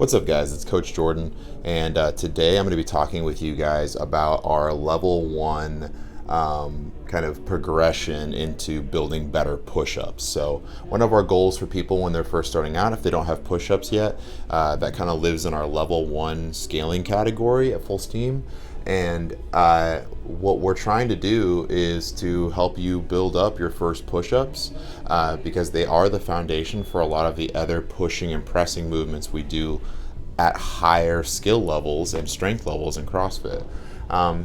What's up, guys? It's Coach Jordan, and today I'm going to be talking with you guys about our level one kind of progression into building better push-ups. So one of our goals for people when they're first starting out, if they don't have push-ups yet, that kind of lives in our level one scaling category at Full Steam. And what we're trying to do is to help you build up your first push-ups because they are the foundation for a lot of the other pushing and pressing movements we do at higher skill levels and strength levels in CrossFit.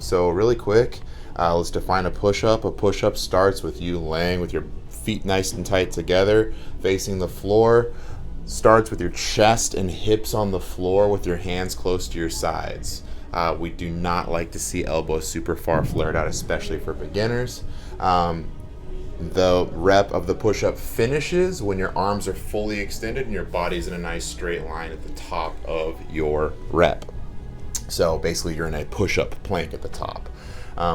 So really quick, let's define a push-up. A push-up starts with you laying with your feet nice and tight together, facing the floor. Starts with your chest and hips on the floor with your hands close to your sides. We do not like to see elbows super far flared out, especially for beginners. The rep of the push-up finishes when your arms are fully extended and your body's in a nice straight line at the top of your rep. So basically you're in a push-up plank at the top.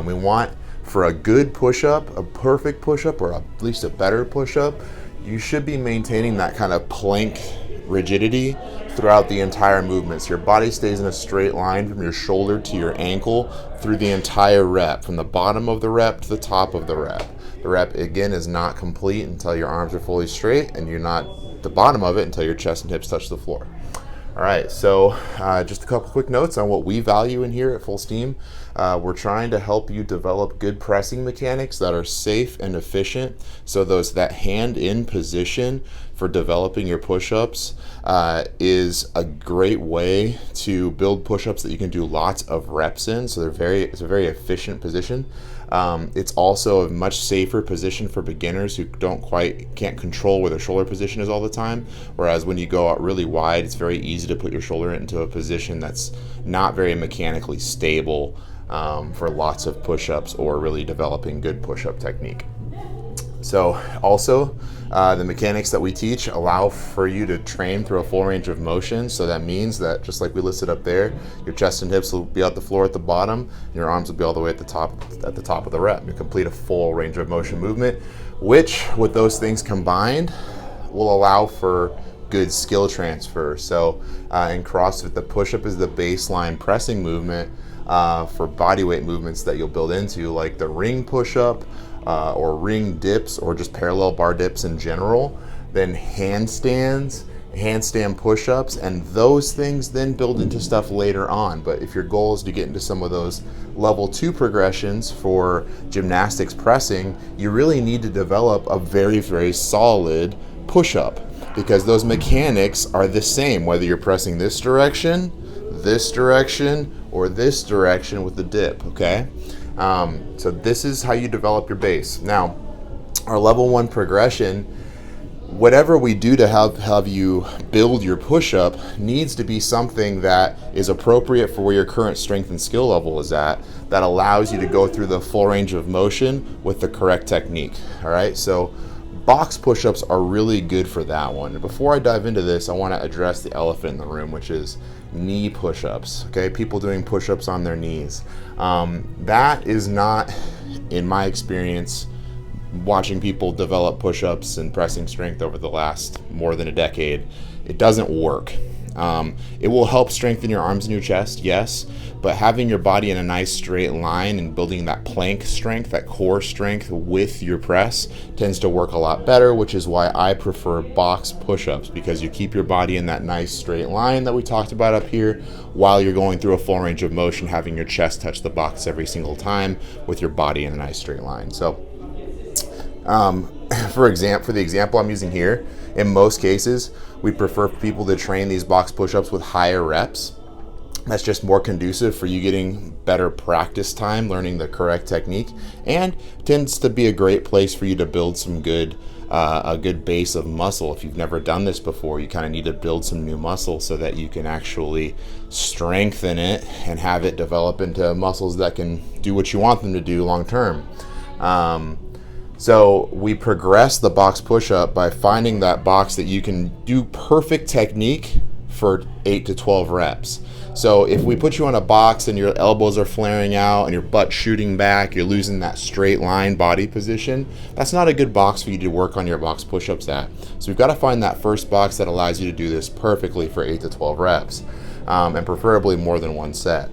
We want, for a good push-up, a perfect push-up, or at least a better push-up, you should be maintaining that kind of plank rigidity throughout the entire movement. So your body stays in a straight line from your shoulder to your ankle through the entire rep, from the bottom of the rep to the top of the rep. The rep, again, is not complete until your arms are fully straight, and you're not at the bottom of it until your chest and hips touch the floor. All right, so just a couple quick notes on what we value in here at Full Steam. We're trying to help you develop good pressing mechanics that are safe and efficient. So that hand in position for developing your push-ups is a great way to build push-ups that you can do lots of reps in. So it's a very efficient position. It's also a much safer position for beginners who can't control where their shoulder position is all the time. Whereas when you go out really wide, it's very easy to put your shoulder into a position that's not very mechanically stable for lots of push-ups or really developing good push-up technique. So also, the mechanics that we teach allow for you to train through a full range of motion. So that means that, just like we listed up there, your chest and hips will be at the floor at the bottom, and your arms will be all the way at the top of the rep. You complete a full range of motion movement, which, with those things combined, will allow for good skill transfer. So in CrossFit, the push-up is the baseline pressing movement for bodyweight movements that you'll build into, like the ring push-up, or ring dips, or just parallel bar dips in general, then handstands, handstand push-ups, and those things then build into stuff later on. But if your goal is to get into some of those level 2 progressions for gymnastics pressing, you really need to develop a very, very solid push-up, because those mechanics are the same whether you're pressing this direction, or this direction with the dip, okay? So this is how you develop your base. Now, our level 1 progression, whatever we do to have you build your push-up, needs to be something that is appropriate for where your current strength and skill level is at, that allows you to go through the full range of motion with the correct technique. All right, so box push-ups are really good for that one. Before I dive into this, I want to address the elephant in the room, which is knee push-ups. Okay, people doing push-ups on their knees. That is not, in my experience, watching people develop push-ups and pressing strength over the last more than a decade, it doesn't work. It will help strengthen your arms and your chest, yes, but having your body in a nice straight line and building that plank strength, that core strength with your press, tends to work a lot better, which is why I prefer box push-ups, because you keep your body in that nice straight line that we talked about up here while you're going through a full range of motion, having your chest touch the box every single time with your body in a nice straight line. So for the example I'm using here, in most cases, we prefer people to train these box push-ups with higher reps. That's just more conducive for you getting better practice time, learning the correct technique, and tends to be a great place for you to build a good base of muscle. If you've never done this before, you kind of need to build some new muscle so that you can actually strengthen it and have it develop into muscles that can do what you want them to do long term. So we progress the box push-up by finding that box that you can do perfect technique for 8 to 12 reps. So if we put you on a box and your elbows are flaring out and your butt shooting back, you're losing that straight line body position, that's not a good box for you to work on your box push-ups at. So we've got to find that first box that allows you to do this perfectly for 8 to 12 reps, and preferably more than one set.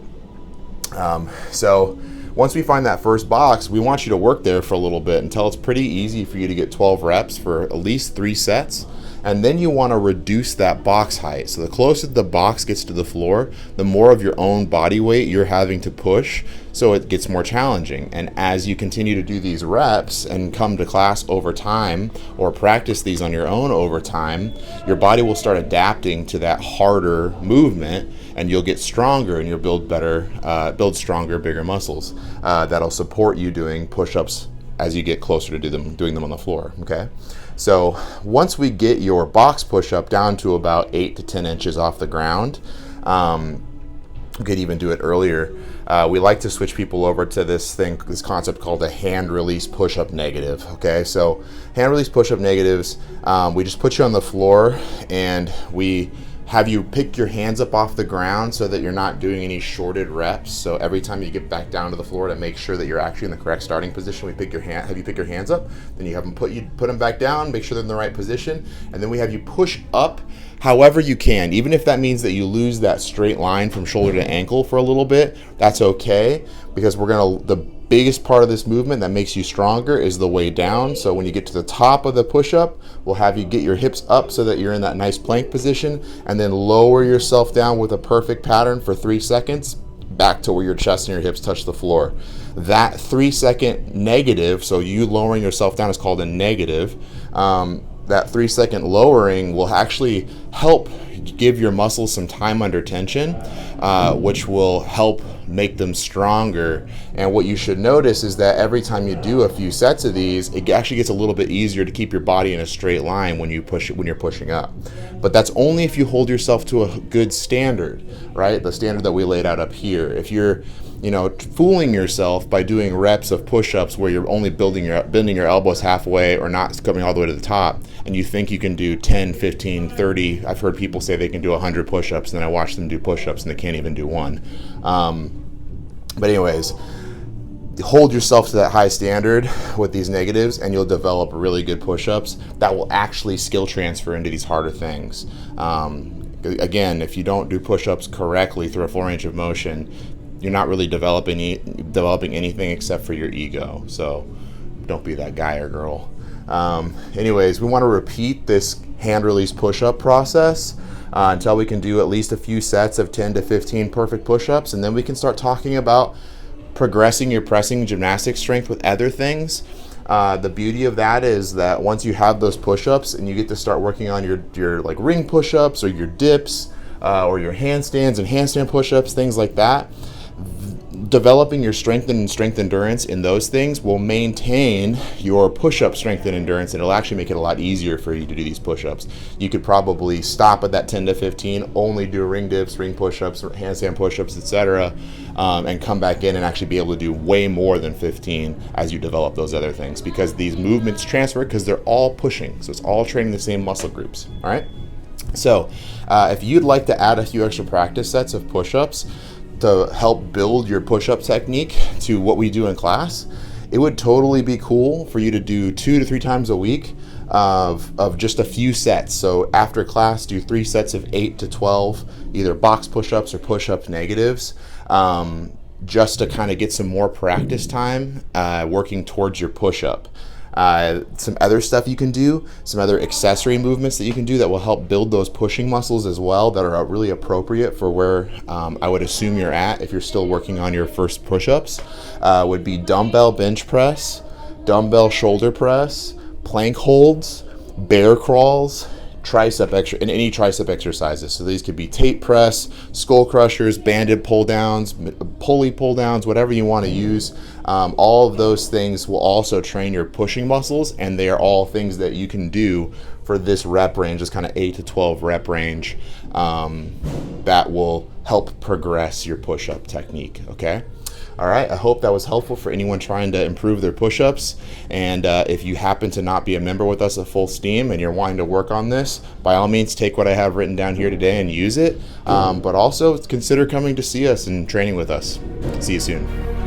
So once we find that first box, we want you to work there for a little bit until it's pretty easy for you to get 12 reps for at least 3 sets. And then you want to reduce that box height. So the closer the box gets to the floor, the more of your own body weight you're having to push, so it gets more challenging. And as you continue to do these reps and come to class over time, or practice these on your own over time, your body will start adapting to that harder movement, and you'll get stronger, and you'll build stronger, bigger muscles that'll support you doing push-ups as you get closer to doing them on the floor, okay? So once we get your box push-up down to about 8 to 10 inches off the ground, we could even do it earlier. We like to switch people over to this concept called a hand release push-up negative, okay? So hand release push-up negatives, we just put you on the floor and we have you pick your hands up off the ground so that you're not doing any shorted reps. So every time you get back down to the floor, to make sure that you're actually in the correct starting position, have you pick your hands up, then you have them put them back down, make sure they're in the right position, and then we have you push up however you can. Even if that means that you lose that straight line from shoulder to ankle for a little bit, that's okay, because the biggest part of this movement that makes you stronger is the way down. So when you get to the top of the push-up, we'll have you get your hips up so that you're in that nice plank position, and then lower yourself down with a perfect pattern for 3 seconds, back to where your chest and your hips touch the floor. That 3-second negative, so you lowering yourself down, is called a negative. That 3-second lowering will actually help give your muscles some time under tension, which will help make them stronger. And what you should notice is that every time you do a few sets of these, it actually gets a little bit easier to keep your body in a straight line when you're pushing up. But that's only if you hold yourself to a good standard, right? The standard that we laid out up here. If you're fooling yourself by doing reps of push-ups where you're only bending your elbows halfway or not coming all the way to the top, and you think you can do 10, 15, 30, I've heard people say they can do 100 push-ups, and then I watch them do push-ups and they can't even do one. But anyways, hold yourself to that high standard with these negatives, and you'll develop really good push-ups that will actually skill transfer into these harder things. Again, if you don't do push-ups correctly through a full range of motion, you're not really developing anything except for your ego. So don't be that guy or girl. Anyways, we want to repeat this hand release push-up process until we can do at least a few sets of 10 to 15 perfect push-ups, and then we can start talking about progressing your pressing gymnastic strength with other things. The beauty of that is that once you have those push-ups and you get to start working on your like ring push-ups or your dips or your handstands and handstand push-ups, things like that, developing your strength endurance in those things will maintain your push-up strength and endurance, and it'll actually make it a lot easier for you to do these push-ups. You could probably stop at that 10 to 15, only do ring dips, ring push-ups, handstand push-ups, etc., and come back in and actually be able to do way more than 15 as you develop those other things, because these movements transfer because they're all pushing. So it's all training the same muscle groups. All right. So if you'd like to add a few extra practice sets of push-ups to help build your push-up technique to what we do in class, it would totally be cool for you to do 2 to 3 times a week of just a few sets. So after class, do 3 sets of 8 to 12, either box push-ups or push-up negatives, just to kind of get some more practice time working towards your push-up. Some other stuff you can do, some other accessory movements that you can do that will help build those pushing muscles as well, that are really appropriate for where I would assume you're at if you're still working on your first push-ups, would be dumbbell bench press, dumbbell shoulder press, plank holds, bear crawls, and any tricep exercises. So these could be tape press, skull crushers, banded pull downs, pulley pull downs, whatever you want to use. All of those things will also train your pushing muscles, and they are all things that you can do for this rep range, this kind of 8 to 12 rep range, that will help progress your push-up technique, okay? All right, I hope that was helpful for anyone trying to improve their push-ups. And if you happen to not be a member with us at full steam and you're wanting to work on this, by all means, take what I have written down here today and use it. But also consider coming to see us and training with us. See you soon.